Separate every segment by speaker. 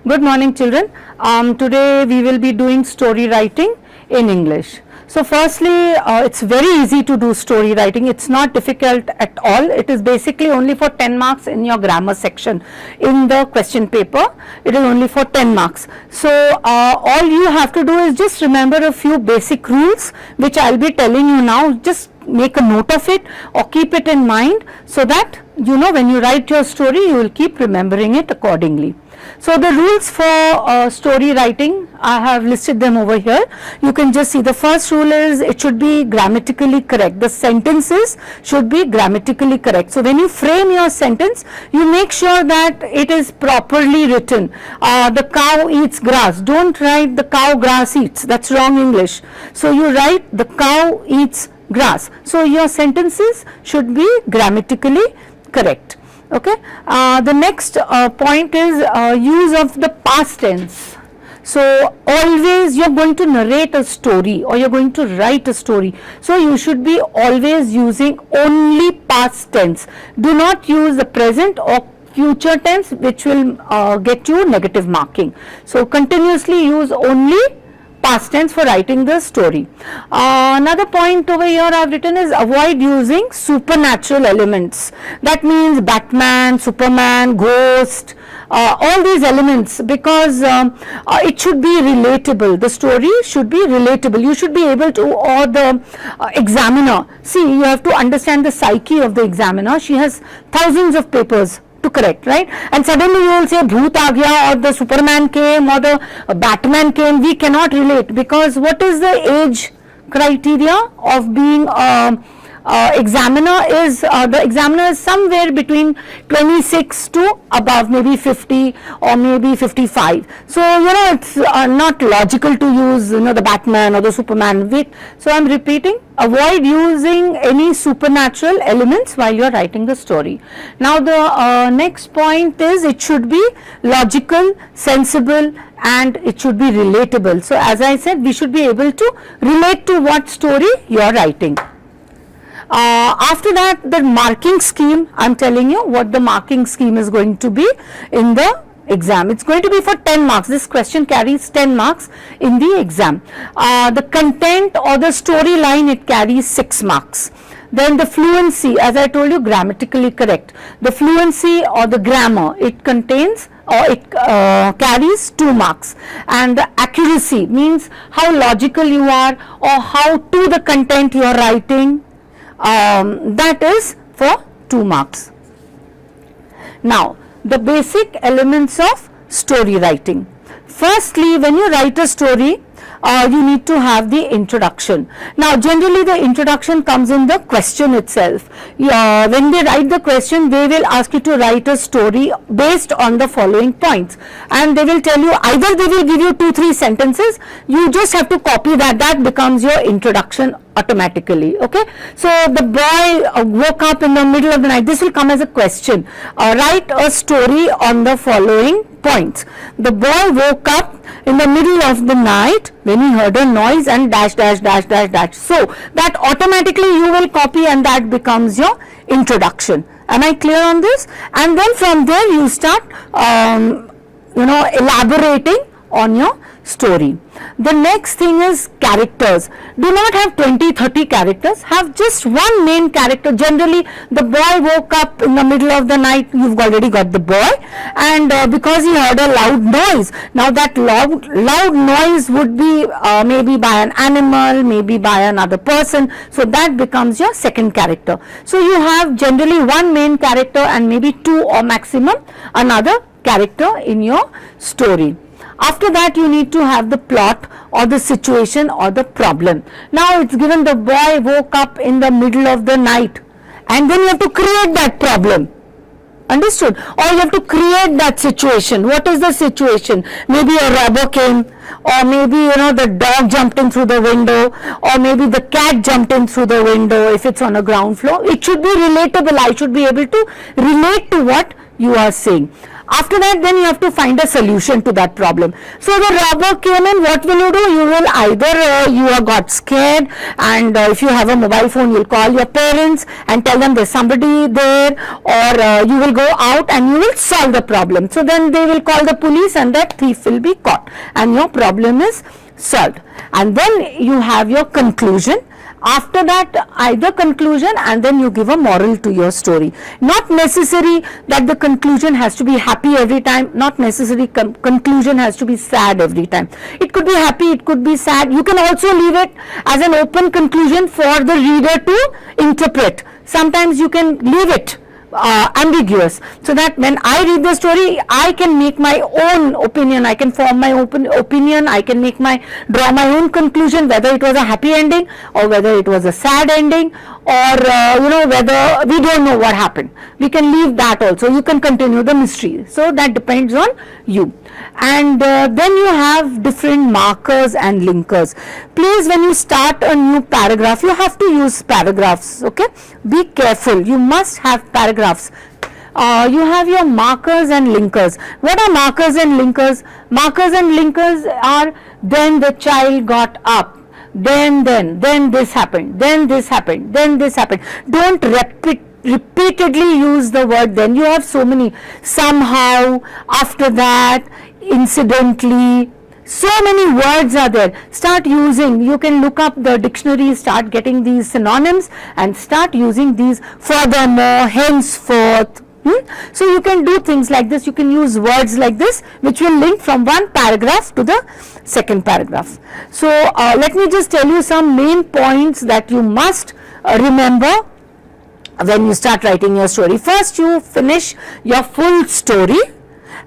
Speaker 1: Good morning, children. Today we will be doing story writing in English. So firstly, it's very easy to do story writing. It's not difficult at all. It is basically only for 10 marks in your grammar section in the question paper. It is only for 10 marks. So all you have to do is just remember a few basic rules which I'll be telling you now. Just make a note of it or keep it in mind so that you know when you write your story you will keep remembering it accordingly. So the rules for story writing, I have listed them over here. You can just see the first rule is it should be grammatically correct. The sentences should be grammatically correct. So when you frame your sentence, you make sure that it is properly written. The cow eats grass. Don't write the cow grass eats. That's wrong English. So you write the cow eats grass. So your sentences should be grammatically correct. Okay. The next point is use of the past tense. So always you are going to narrate a story or you are going to write a story. So you should be always using only past tense. Do not use the present or future tense, which will get you negative marking. So continuously use only past tense for writing the story. Another point over here I have written is avoid using supernatural elements. That means Batman, Superman, ghost, all these elements, because it should be relatable. The story should be relatable. You should be able to, or the examiner, see, you have to understand the psyche of the examiner. She has thousands of papers to correct, right? And suddenly you will say Bhoot aa gaya, or the Superman came, or the Batman came. We cannot relate, because what is the age criteria of being examiner is the examiner is somewhere between 26 to above, maybe 50 or maybe 55. So you know it's not logical to use the Batman or the Superman. So I'm repeating, avoid using any supernatural elements while you are writing the story. Now the next point is it should be logical, sensible, and it should be relatable. So as I said, we should be able to relate to what story you are writing. After that, the marking scheme, I am telling you what the marking scheme is going to be in the exam. It's going to be for 10 marks. This question carries 10 marks in the exam. The content or the storyline, it carries 6 marks. Then the fluency, as I told you, grammatically correct. The fluency or the grammar, it contains or it carries 2 marks. And the accuracy means how logical you are or how to the content you are writing. That is for 2 marks. Now, the basic elements of story writing. Firstly, when you write a story, you need to have the introduction. Now, generally the introduction comes in the question itself. When they write the question, they will ask you to write a story based on the following points, and they will tell you, either they will give you 2-3 sentences, you just have to copy that becomes your introduction automatically. Okay, so the boy woke up in the middle of the night. This will come as a question. Write a story on the following points. The boy woke up in the middle of the night when he heard a noise and dash dash dash dash dash. So that automatically you will copy and that becomes your introduction. Am I clear on this? And then from there you start elaborating on your story. The next thing is characters. Do not have 20-30 characters, have just one main character. Generally the boy woke up in the middle of the night, you've already got the boy, and because he heard a loud noise. Now that loud noise would be maybe by an animal, maybe by another person, so that becomes your second character. So you have generally one main character and maybe 2 or maximum another character in your story. After that you need to have the plot or the situation or the problem. Now it's given the boy woke up in the middle of the night, and then you have to create that problem. Understood? Or you have to create that situation. What is the situation? Maybe a robber came, or maybe the dog jumped in through the window, or maybe the cat jumped in through the window if it's on a ground floor. It should be relatable. I should be able to relate to what you are saying. After that, then you have to find a solution to that problem. So the robber came in, what will you do? You will either you have got scared, and if you have a mobile phone, you'll call your parents and tell them there's somebody there, or you will go out and you will solve the problem. So then they will call the police and that thief will be caught and your problem is solved. And then you have your conclusion. After that, either conclusion and then you give a moral to your story. Not necessary that the conclusion has to be happy every time, not necessary conclusion has to be sad every time. It could be happy, it could be sad. You can also leave it as an open conclusion for the reader to interpret. Sometimes you can leave it ambiguous, so that when I read the story, I can make my own opinion, I can form my open opinion, I can draw my own conclusion, whether it was a happy ending or whether it was a sad ending, or whether we don't know what happened. We can leave that also. You can continue the mystery. So that depends on you. And then you have different markers and linkers. Please, when you start a new paragraph, you have to use paragraphs. Okay, be careful. You must have paragraphs. You have your markers and linkers. What are markers and linkers? Markers and linkers are then the child got up. Then this happened, then this happened, then this happened. Don't repeatedly use the word then. You have so many. Somehow, after that, incidentally. So many words are there. Start using. You can look up the dictionary, start getting these synonyms and start using these. Furthermore, henceforth. So you can do things like this. You can use words like this which will link from one paragraph to the second paragraph. So let me just tell you some main points that you must remember when you start writing your story. First, you finish your full story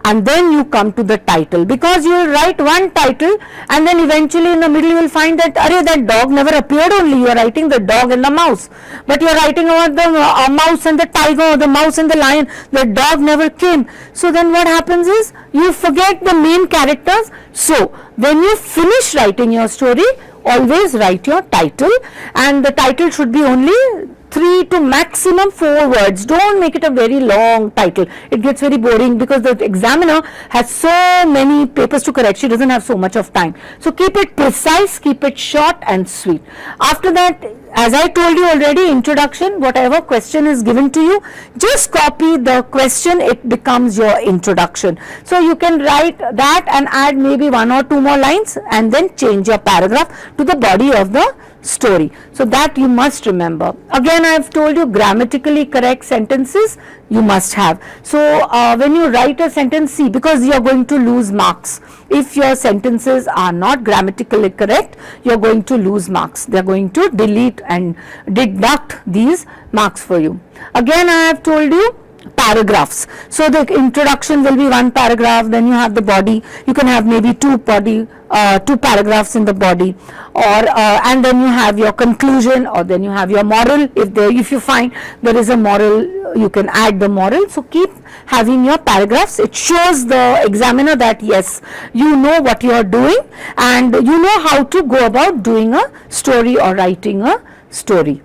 Speaker 1: and then you come to the title, because you will write one title and then eventually in the middle you will find that that dog never appeared, only you are writing the dog and the mouse, but you are writing about the mouse and the tiger, or the mouse and the lion, the dog never came. So then what happens is you forget the main characters. So when you finish writing your story, always write your title, and the title should be only 3 to maximum 4 words. Don't make it a very long title. It gets very boring because the examiner has so many papers to correct. She doesn't have so much of time. So keep it precise, keep it short and sweet. After that, as I told you already, introduction, whatever question is given to you, just copy the question, it becomes your introduction. So you can write that and add maybe 1 or 2 more lines and then change your paragraph to the body of the story. So that you must remember. Again, I have told you grammatically correct sentences you must have. So when you write a sentence, see, because you are going to lose marks. If your sentences are not grammatically correct, you are going to lose marks. They are going to delete and deduct these marks for you. Again, I have told you paragraphs. So the introduction will be 1 paragraph, then you have the body. You can have maybe 2 paragraphs in the body, or and then you have your conclusion, or then you have your moral. If you find there is a moral, you can add the moral. So keep having your paragraphs. It shows the examiner that yes, you know what you are doing and you know how to go about doing a story or writing a story.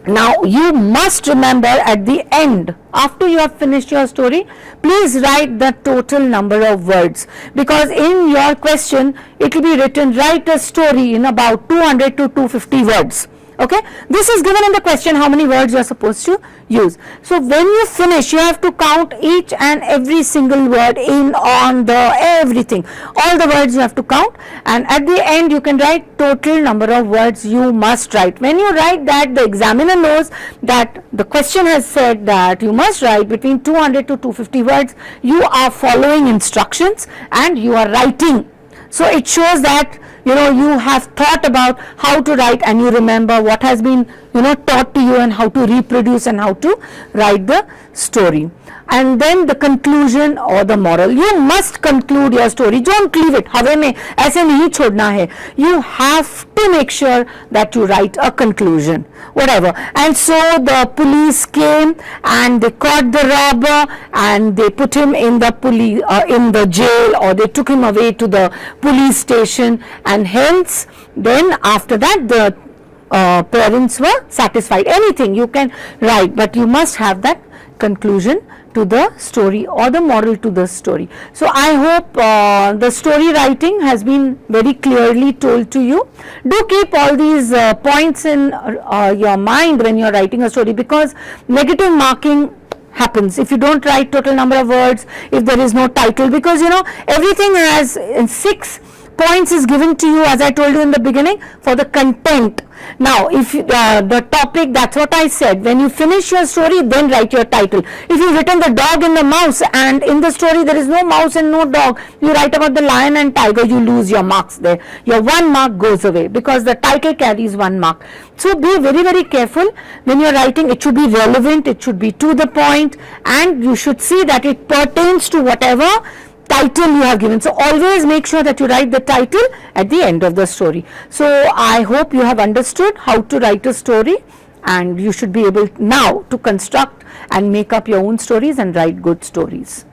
Speaker 1: Now you must remember at the end, after you have finished your story, please write the total number of words, because in your question it will be written, write a story in about 200 to 250 words. Okay, this is given in the question, how many words you are supposed to use. So when you finish, you have to count each and every single word in, on, the, everything, all the words you have to count, and at the end you can write total number of words you must write. When you write that, the examiner knows that the question has said that you must write between 200 to 250 words. You are following instructions and you are writing. So it shows that you have thought about how to write and you remember what has been taught to you and how to reproduce and how to write the story. And then the conclusion or the moral. You must conclude your story. Don't leave it हवे में ऐसे नहीं छोड़ना है. You have to make sure that you write a conclusion, whatever. And so the police came and they caught the robber and they put him in the jail, or they took him away to the police station, and hence then after that the parents were satisfied. Anything you can write, but you must have that conclusion to the story or the moral to the story. So I hope the story writing has been very clearly told to you. Do keep all these points in your mind when you are writing a story, because negative marking happens if you don't write total number of words, if there is no title, because you know everything has 6 points is given to you, as I told you in the beginning, for the content. Now if the topic, that's what I said, when you finish your story then write your title. If you've written the dog and the mouse and in the story there is no mouse and no dog, you write about the lion and tiger, you lose your marks there. Your 1 mark goes away because the title carries 1 mark. So be very, very careful when you're writing. It should be relevant, it should be to the point, and you should see that it pertains to whatever title you have given. So always make sure that you write the title at the end of the story. So I hope you have understood how to write a story, and you should be able now to construct and make up your own stories and write good stories.